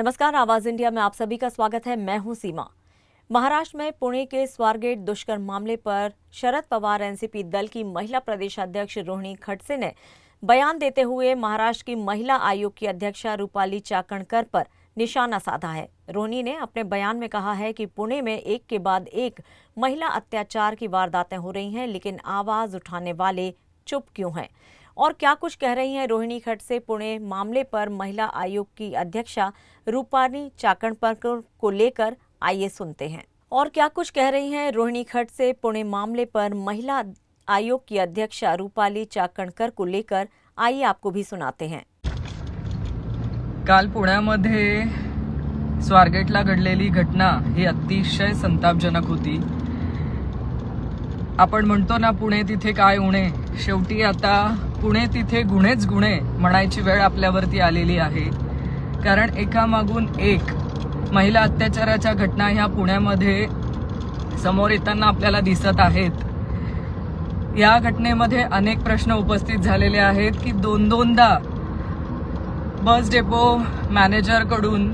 नमस्कार, आवाज इंडिया में आप सभी का स्वागत है। मैं हूं सीमा। महाराष्ट्र में पुणे के स्वारगेट दुष्कर्म मामले पर शरद पवार एनसीपी दल की महिला प्रदेश अध्यक्ष रोहिणी खडसे ने बयान देते हुए महाराष्ट्र की महिला आयोग की अध्यक्षा रूपाली चाकणकर पर निशाना साधा है। रोहिणी ने अपने बयान में कहा है कि पुणे में एक के बाद एक महिला अत्याचार की वारदातें हो रही हैं, लेकिन आवाज उठाने वाले चुप क्यों हैं। और क्या कुछ कह रही हैं रोहिणी खडसे पुणे मामले पर महिला आयोग की अध्यक्षा रूपाली चाकणकर को लेकर, आइए सुनते हैं। और क्या कुछ कह रही हैं रोहिणी खडसे पुणे मामले पर महिला आयोग की अध्यक्षा रूपाली चाकणकर को लेकर, आइए आपको भी सुनाते हैं। काल पुण्यामध्ये स्वारगेटला घडलेली घटना ही अतिशय संतापजनक होती। आपण म्हणतो ना, पुणे तिथे काय उणे, शेवटी आता पुणे तिथे गुन्हेच गुन्हे म्हणायची वेळ आपल्यावरती आलेली आहे। कारण एकामागून एक महिला अत्याचाराच्या घटना ह्या पुण्यामध्ये समोर येताना आपल्याला दिसत आहेत। या घटनेमध्ये अनेक प्रश्न उपस्थित झालेले आहेत की दोनदा बस डेपो मॅनेजरकडून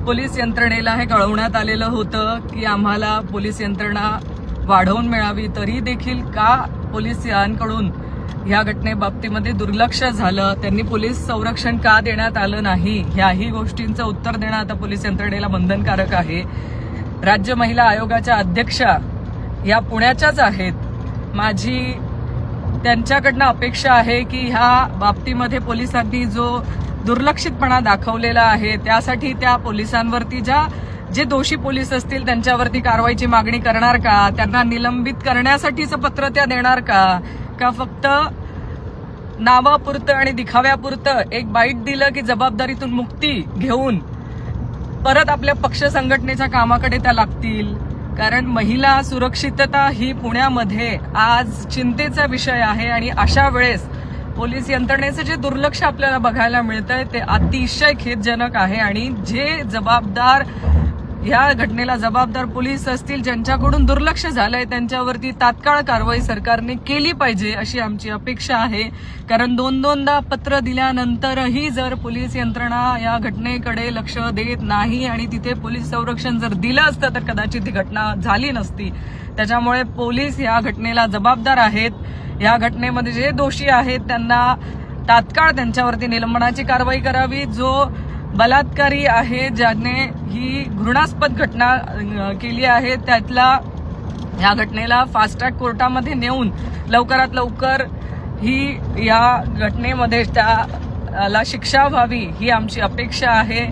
पोलीस यंत्रणेला हे कळवण्यात आलेलं होतं की आम्हाला पोलीस यंत्रणा वाढवून मिळावी, तरी देखील का पोलिसांकडून या घटनेबाबतीमध्ये दुर्लक्ष झालं, त्यांनी पोलीस संरक्षण का देण्यात आलं नाही, ह्याही गोष्टींचं उत्तर देणं आता पोलीस यंत्रणेला बंधनकारक आहे। राज्य महिला आयोगाच्या अध्यक्षा या पुण्याच्याच आहेत। माझी त्यांच्याकडनं अपेक्षा आहे की ह्या बाबतीमध्ये पोलिसांनी जो दुर्लक्षितपणा दाखवलेला आहे त्यासाठी त्या पोलिसांवरती जे दोषी पोलीस असतील त्यांच्यावरती कारवाईची मागणी करणार का, त्यांना निलंबित करण्यासाठीचं पत्र त्या देणार का फक्त नावापुरतं आणि दिखाव्यापुरतं एक बाईट दिलं की जबाबदारीतून मुक्ती घेऊन परत आपल्या पक्ष संघटनेच्या कामाकडे त्या लागतील। कारण महिला सुरक्षितता ही पुण्यामध्ये आज चिंतेचा विषय आहे आणि अशा वेळेस पोलीस यंत्रणेचे जे दुर्लक्ष आपल्याला बघायला मिळतंय ते अतिशय खेदजनक आहे। आणि जे जबाबदार या घटनेला जबाबदार पोलीस असतील, ज्यांच्याकडून दुर्लक्ष झालंय, त्यांच्यावरती तात्काळ कारवाई सरकारने केली पाहिजे अशी आमची अपेक्षा आहे। कारण दोनदा पत्र दिल्यानंतरही जर पोलीस यंत्रणा या घटनेकडे लक्ष देत नाही आणि तिथे पोलीस संरक्षण जर दिलं असतं तर कदाचित ही घटना झाली नसती। त्याच्यामुळे पोलीस या घटनेला जबाबदार आहेत। या घटनेमध्ये जे दोषी आहेत त्यांना तात्काळ त्यांच्यावरती निलंबनाची कारवाई करावी। जो बलात्कारी आहे, ज्याने ही घृणास्पद घटना केली आहे, त्यातला या घटनेला फास्ट ट्रॅक कोर्टामध्ये नेऊन लवकरात लवकर ही या घटनेमध्ये त्याला शिक्षा व्हावी ही आमची अपेक्षा आहे।